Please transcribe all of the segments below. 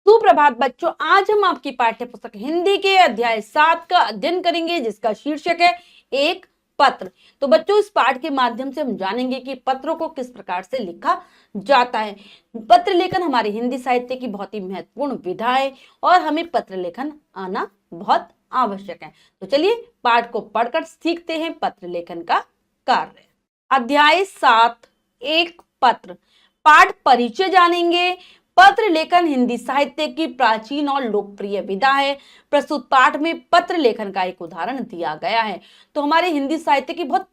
सुप्रभात बच्चों, आज हम आपकी पाठ्य पुस्तक हिंदी के अध्याय 7 का अध्ययन करेंगे, जिसका शीर्षक है एक पत्र। तो बच्चों, इस पाठ के माध्यम से हम जानेंगे कि पत्रों को किस प्रकार से लिखा जाता है। पत्र लेखन हमारे हिंदी साहित्य की बहुत ही महत्वपूर्ण विधा है और हमें पत्र लेखन आना बहुत आवश्यक है। तो चलिए पाठ को पढ़कर सीखते हैं पत्र लेखन का कार्य। अध्याय 7, एक पत्र। पाठ परिचय जानेंगे। पत्र लेखन हिंदी साहित्य की प्राचीन और लोकप्रिय विधा है। प्रस्तुत पाठ में पत्र लेखन का एक उदाहरण दिया गया है। तो हमारे हिंदी साहित्य की बहुत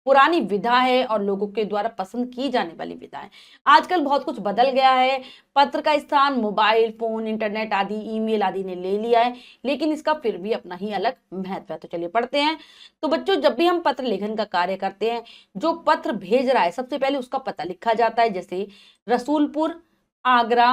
पुरानी विधा है और लोगों के द्वारा पसंद की जाने वाली विधा है। आजकल बहुत कुछ बदल गया है। पत्र का स्थान मोबाइल फोन, इंटरनेट आदि, ईमेल आदि ने ले लिया है, लेकिन इसका फिर भी अपना ही अलग महत्व है। तो चलिए पढ़ते हैं। तो बच्चों, जब भी हम पत्र लेखन का कार्य करते हैं, जो पत्र भेज रहा है सबसे पहले उसका पता लिखा जाता है। जैसे रसूलपुर, आगरा,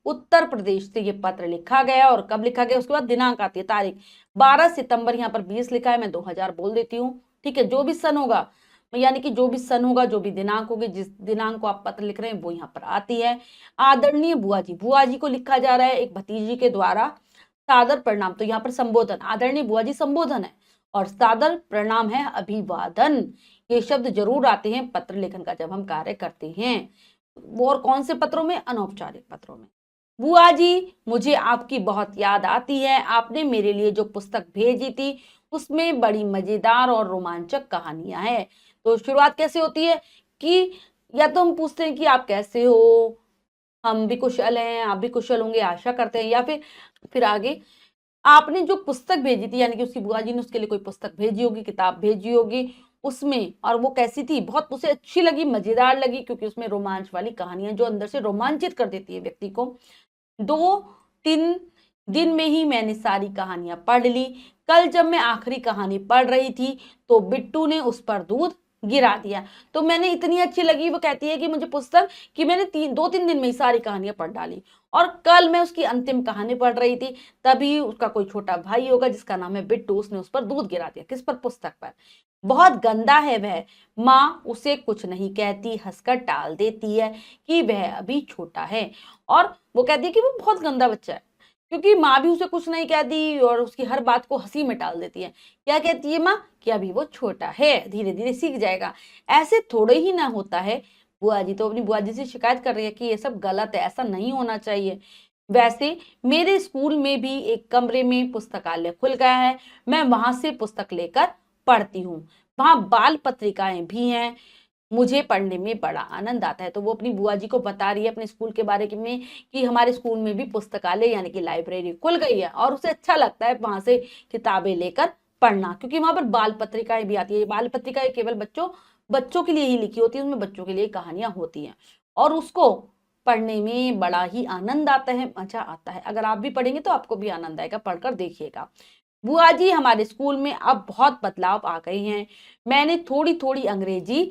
उत्तर प्रदेश से ये पत्र लिखा गया और कब लिखा गया, उसके बाद दिनांक आती है, तारीख 12 सितंबर, यहाँ पर 20 लिखा है, मैं 2000 बोल देती हूँ। ठीक है, जो भी सन होगा, यानी कि जो भी सन होगा, जो भी दिनांक होगी, जिस दिनांक को आप पत्र लिख रहे हैं वो यहाँ पर आती है। आदरणीय बुआ जी को लिखा जा रहा है एक भतीजी के द्वारा। सादर प्रणाम, तो यहाँ पर संबोधन, आदरणीय बुआ जी संबोधन है और सादर प्रणाम है अभिवादन। ये शब्द जरूर आते हैं पत्र लेखन का जब हम कार्य करते हैं। वो और कौन से पत्रों में? अनौपचारिक पत्रों में। बुआ जी, मुझे आपकी बहुत याद आती है। आपने मेरे लिए जो पुस्तक भेजी थी उसमें बड़ी मजेदार और रोमांचक कहानियां हैं। तो शुरुआत कैसे होती है कि या तो हम पूछते हैं कि आप कैसे हो, हम भी कुशल हैं, आप भी कुशल होंगे आशा करते हैं, या फिर आगे आपने जो पुस्तक भेजी थी, यानी कि उसकी बुआ जी ने उसके लिए कोई पुस्तक भेजी होगी, किताब भेजी होगी उसमें, और वो कैसी थी, बहुत उसे अच्छी लगी, मजेदार लगी, क्योंकि उसमें रोमांच वाली कहानियां जो अंदर से रोमांचित कर देती है व्यक्ति को। 2-3 दिन में ही मैंने सारी कहानियां पढ़ ली। कल जब मैं आखिरी कहानी पढ़ रही थी तो बिट्टू ने उस पर दूध गिरा दिया। तो मैंने इतनी अच्छी लगी, वो कहती है कि मुझे पुस्तक, कि मैंने 2-3 दिन में ही सारी कहानियां पढ़ डाली। और कल मैं उसकी अंतिम कहानी पढ़ रही थी, तभी उसका कोई छोटा भाई होगा जिसका नाम है बिट्टू, उसने उस पर दूध गिरा दिया। किस पर? पुस्तक पर। बहुत गंदा है वह। माँ उसे कुछ नहीं कहती, हंसकर टाल देती है कि वह अभी छोटा है। और वो कहती है कि वो बहुत गंदा बच्चा है, क्योंकि माँ भी उसे कुछ नहीं कहती और उसकी हर बात को हंसी में टाल देती है। क्या कहती है माँ? कि अभी वो छोटा है, धीरे धीरे सीख जाएगा। ऐसे थोड़े ही ना होता है। बुआ जी तो अपनी बुआ जी से शिकायत कर रही है कि ये सब गलत है, ऐसा नहीं होना चाहिए। वैसे मेरे स्कूल में भी एक कमरे में पुस्तकालय खुल गया है, मैं वहां से पुस्तक लेकर पढ़ती हूँ। वहां बाल पत्रिकाएं भी हैं, मुझे पढ़ने में बड़ा आनंद आता है। तो वो अपनी बुआ जी को बता रही है अपने स्कूल के बारे में कि हमारे स्कूल में भी पुस्तकालय यानी कि लाइब्रेरी खुल गई है और उसे अच्छा लगता है वहां से किताबें लेकर पढ़ना, क्योंकि वहां पर बाल पत्रिकाएं भी आती है। बाल पत्रिकाएं केवल बच्चों के लिए ही लिखी होती है, उसमें बच्चों के लिए कहानियां होती हैं और उसको पढ़ने में बड़ा ही आनंद आता है, मजा आता है। अगर आप भी पढ़ेंगे तो आपको भी आनंद आएगा, पढ़कर देखिएगा। बुआ जी, हमारे स्कूल में अब बहुत बदलाव आ गए हैं। मैंने थोड़ी थोड़ी अंग्रेजी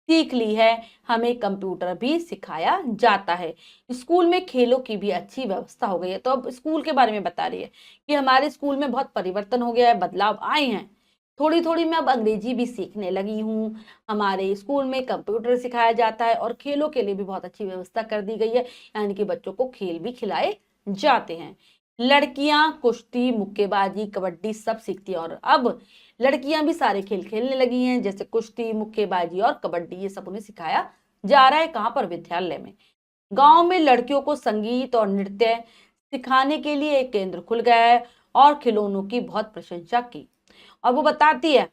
सीख ली है, हमें कंप्यूटर भी सिखाया जाता है। स्कूल में खेलों की भी अच्छी व्यवस्था हो गई है। तो अब स्कूल के बारे में बता रही है कि हमारे स्कूल में बहुत परिवर्तन हो गया है, बदलाव आए हैं। थोड़ी थोड़ी मैं अब अंग्रेजी भी सीखने लगी हूँ। हमारे स्कूल में कंप्यूटर सिखाया जाता है और खेलों के लिए भी बहुत अच्छी व्यवस्था कर दी गई है, यानी कि बच्चों को खेल भी खिलाए जाते हैं। लड़कियां कुश्ती, मुक्केबाजी, कबड्डी सब सीखती है और अब लड़कियां भी सारे खेल खेलने लगी हैं, जैसे कुश्ती, मुक्केबाजी और कबड्डी, ये सब उन्हें सिखाया जा रहा है। कहाँ पर? विद्यालय में। गांव में लड़कियों को संगीत और नृत्य सिखाने के लिए एक केंद्र खुल गया है और खिलौनों की बहुत प्रशंसा की। और वो बताती है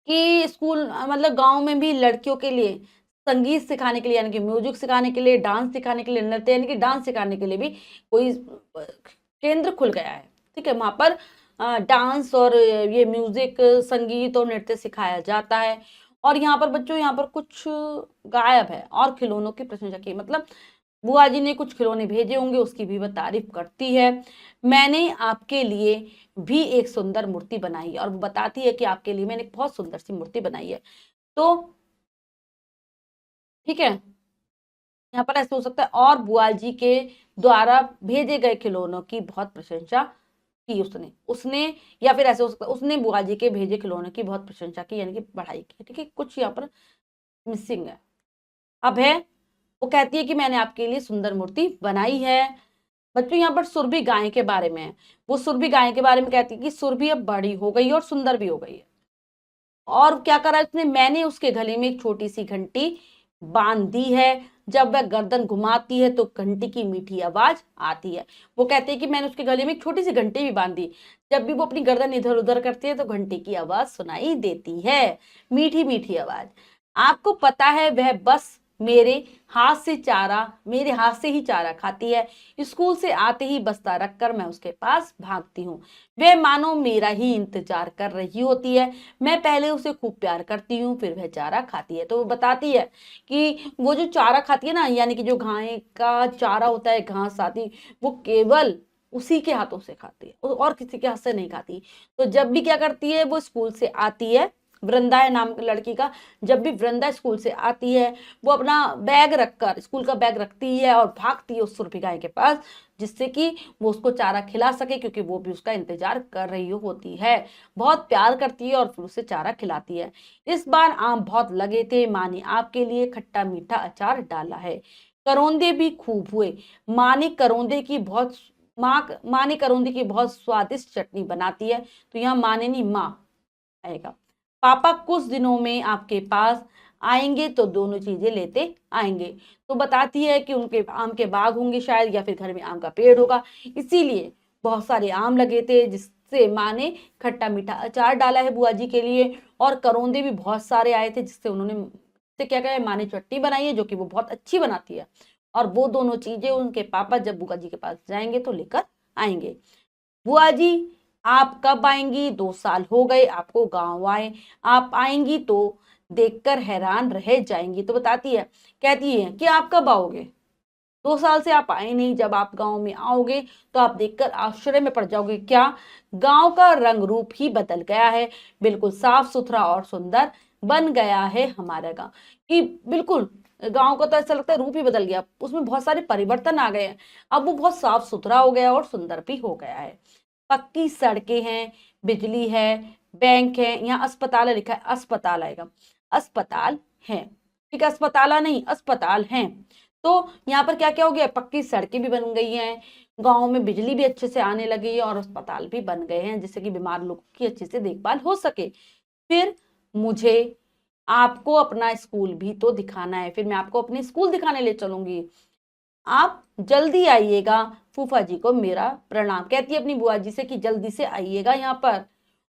कि स्कूल मतलब गांव में भी लड़कियों के लिए संगीत सिखाने के लिए, यानी कि म्यूजिक सिखाने के लिए, डांस सिखाने के लिए, नृत्य यानी कि डांस सिखाने के लिए भी कोई केंद्र खुल गया है। ठीक है, वहां पर डांस और ये म्यूजिक, संगीत और नृत्य सिखाया जाता है। और यहाँ पर बच्चों, यहाँ पर कुछ गायब है और खिलौनों की प्रशंसा की, मतलब बुआ जी ने कुछ खिलौने भेजे होंगे, उसकी भी वह तारीफ करती है। मैंने आपके लिए भी एक सुंदर मूर्ति बनाई है और वो बताती है कि आपके लिए मैंने एक बहुत सुंदर सी मूर्ति बनाई है। तो ठीक है, यहाँ पर ऐसे हो सकता है। और बुआ जी के द्वारा भेजे गए खिलौनों की बहुत प्रशंसा की उसने उसने या फिर ऐसे हो सकता है उसने बुआ जी के भेजे खिलौनों की बहुत प्रशंसा की, यानी कि बढ़ाई की। ठीक है, कुछ यहाँ पर मिसिंग है। अब है वो कहती है कि मैंने आपके लिए सुंदर मूर्ति बनाई है। बच्चों यहाँ पर सुरभि गाय के बारे में है। वो सुरभि गाय के बारे में कहती है कि सुरभि अब बड़ी हो गई और सुंदर भी हो गई है। और क्या करा इसने, मैंने उसके गले में एक छोटी सी घंटी बांध दी है। जब वह गर्दन घुमाती है तो घंटी की मीठी आवाज आती है। वो कहते हैं कि मैंने उसके गले में एक छोटी सी घंटी भी बांध दी। जब भी वो अपनी गर्दन इधर उधर करती है तो घंटी की आवाज सुनाई देती है, मीठी मीठी आवाज। आपको पता है वह बस मेरे हाथ से ही चारा खाती है। स्कूल से आते ही बस्ता रखकर मैं उसके पास भागती हूँ। वह मानो मेरा ही इंतजार कर रही होती है। मैं पहले उसे खूब प्यार करती हूँ, फिर वह चारा खाती है। तो वो बताती है कि वो जो चारा खाती है ना, यानी कि जो गाय का चारा होता है, घास आती, वो केवल उसी के हाथों से खाती है और किसी के हाथ से नहीं खाती। तो जब भी क्या करती है, वो स्कूल से आती है, वृंदा है नाम की लड़की का, जब भी वृंदा स्कूल से आती है वो अपना बैग रखकर, स्कूल का बैग रखती है और भागती है उस सुरभि गाय के पास, जिससे कि वो उसको चारा खिला सके, क्योंकि वो भी उसका इंतजार कर रही होती है। बहुत प्यार करती है और फिर उसे चारा खिलाती है। इस बार आम बहुत लगे थे, माँ ने आपके लिए खट्टा मीठा अचार डाला है। करौंदे भी खूब हुए। माँ ने करौंदे की बहुत माँ ने करौंदे की बहुत स्वादिष्ट चटनी बनाती है। तो यहाँ माँ ने नहीं, माँ आएगा। पापा कुछ दिनों में आपके पास आएंगे तो दोनों चीजें लेते आएंगे। तो बताती है कि उनके आम के बाग होंगे शायद, या फिर घर में आम का पेड़ होगा, इसीलिए बहुत सारे आम लगे थे, जिससे माँ ने खट्टा मीठा अचार डाला है बुआ जी के लिए। और करौंदे भी बहुत सारे आए थे, जिससे उन्होंने से क्या कहा, माँ ने चटनी बनाई है, जो कि वो बहुत अच्छी बनाती है। और वो दोनों चीजें उनके पापा जब बुआ जी के पास जाएंगे तो लेकर आएंगे। बुआ जी आप कब आएंगी, 2 साल हो गए आपको गांव आए, आप आएंगी तो देखकर हैरान रह जाएंगी। तो बताती है, कहती है कि आप कब आओगे, 2 साल से आप आए नहीं, जब आप गांव में आओगे तो आप देखकर आश्चर्य में पड़ जाओगे। क्या, गांव का रंग रूप ही बदल गया है, बिल्कुल साफ सुथरा और सुंदर बन गया है हमारा गांव। कि बिल्कुल गांव का तो ऐसा लगता है रूप ही बदल गया, उसमें बहुत सारे परिवर्तन आ गए हैं। अब वो बहुत साफ सुथरा हो गया और सुंदर भी हो गया है। पक्की सड़कें हैं, बिजली है, बैंक है, यहाँ अस्पताल है लिखा है, अस्पताल आएगा, अस्पताल है, ठीक है, अस्पताला नहीं, अस्पताल है। तो यहाँ पर क्या क्या हो गया, पक्की सड़कें भी बन गई हैं, गांव में बिजली भी अच्छे से आने लगी है और अस्पताल भी बन गए हैं, जिससे कि बीमार लोगों की अच्छे से देखभाल हो सके। फिर मुझे आपको अपना स्कूल भी तो दिखाना है, फिर मैं आपको अपने स्कूल दिखाने ले चलूंगी, आप जल्दी आइएगा, फूफा जी को मेरा प्रणाम। कहती है अपनी बुआ जी से कि जल्दी से आइएगा यहाँ पर,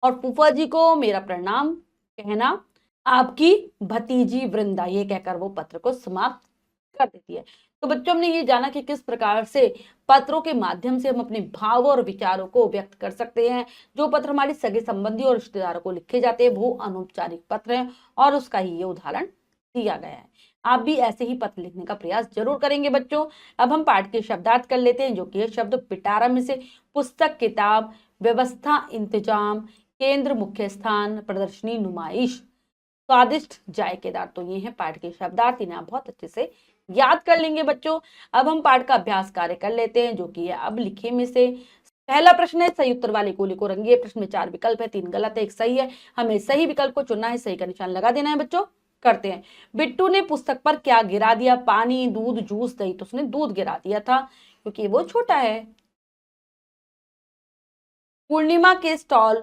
और फूफा जी को मेरा प्रणाम कहना। आपकी भतीजी वृंदा, ये कहकर वो पत्र को समाप्त कर देती है। तो बच्चों, हमने ये जाना कि किस प्रकार से पत्रों के माध्यम से हम अपने भाव और विचारों को व्यक्त कर सकते हैं। जो पत्र हमारे सगे संबंधी और रिश्तेदारों को लिखे जाते हैं वो अनौपचारिक पत्र हैं, और उसका ही ये उदाहरण दिया गया है। आप भी ऐसे ही पत्र लिखने का प्रयास जरूर करेंगे बच्चों। अब हम पाठ के शब्दार्थ कर लेते हैं, जो कि है शब्द पिटारा में से पुस्तक, किताब, व्यवस्था, इंतजाम, केंद्र, मुख्य स्थान, प्रदर्शनी, नुमाइश, स्वादिष्ट, जायकेदार। तो ये है पाठ के शब्दार्थ, इन्हें आप बहुत अच्छे से याद कर लेंगे बच्चों। अब हम पाठ का अभ्यास कार्य कर लेते हैं, जो कि है अब लिखे में से। पहला प्रश्न है, सही उत्तर वाले गोले को रंगिए। प्रश्न में 4 विकल्प है, 3 गलत है, 1 सही है। हमें सही विकल्प को चुनना है, सही का निशान लगा देना है बच्चों। करते हैं। बिट्टू ने पुस्तक पर क्या गिरा दिया, पानी, दूध, जूस, दही। तो उसने दूध गिरा दिया था, क्योंकि वो छोटा है। पूर्णिमा के स्टॉल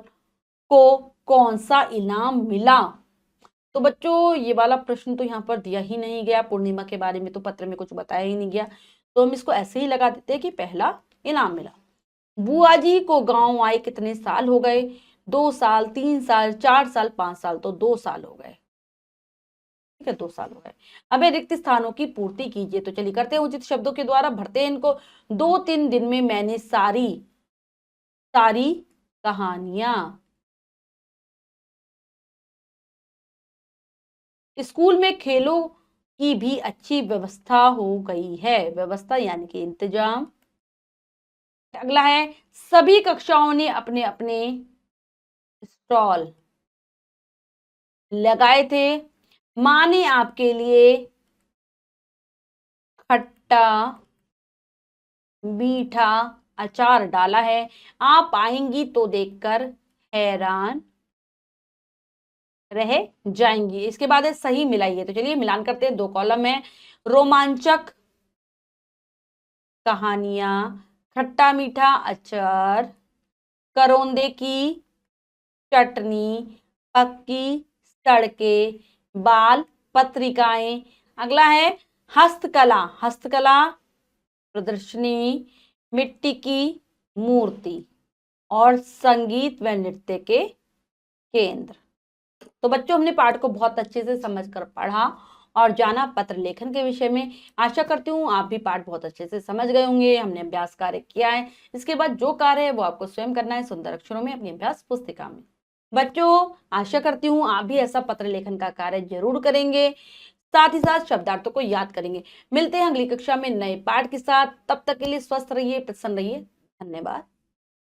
को कौन सा इनाम मिला। तो बच्चों, ये वाला प्रश्न तो यहाँ पर दिया ही नहीं गया, पूर्णिमा के बारे में तो पत्र में कुछ बताया ही नहीं गया, तो हम इसको ऐसे ही लगा देते हैं कि पहला इनाम मिला। बुआ जी को गांव आए कितने साल हो गए, 2 साल, 3 साल, 4 साल, 5 साल। तो 2 साल हो गए, ठीक है, 2 साल हो गए। अब ये रिक्त स्थानों की पूर्ति कीजिए। तो चलिए करते हैं, उचित शब्दों के द्वारा भरते हैं इनको। 2-3 दिन में मैंने सारी सारी कहानियां, स्कूल में खेलों की भी अच्छी व्यवस्था हो गई है, व्यवस्था यानी कि इंतजाम। अगला है, सभी कक्षाओं ने अपने अपने स्टॉल लगाए थे, माँ ने आपके लिए खट्टा मीठा अचार डाला है, आप आएंगी तो देखकर हैरान रह जाएंगी। इसके बाद है सही मिलाइए। तो चलिए मिलान करते हैं। 2 कॉलम है, रोमांचक कहानियां, खट्टा मीठा अचार, करौंदे की चटनी, पक्की सड़कें, बाल पत्रिकाएं। अगला है हस्तकला, हस्तकला प्रदर्शनी, मिट्टी की मूर्ति और संगीत व नृत्य के केंद्र। तो बच्चों हमने पाठ को बहुत अच्छे से समझकर पढ़ा और जाना पत्र लेखन के विषय में। आशा करती हूँ आप भी पाठ बहुत अच्छे से समझ गए होंगे। हमने अभ्यास कार्य किया है। इसके बाद जो कार्य है वो आपको स्वयं करना है सुंदर अक्षरों में अपनी अभ्यास पुस्तिका में। बच्चों आशा करती हूँ आप भी ऐसा पत्र लेखन का कार्य जरूर करेंगे, साथ ही साथ शब्दार्थों को याद करेंगे। मिलते हैं अगली कक्षा में नए पाठ के साथ। तब तक के लिए स्वस्थ रहिए, प्रसन्न रहिए। धन्यवाद।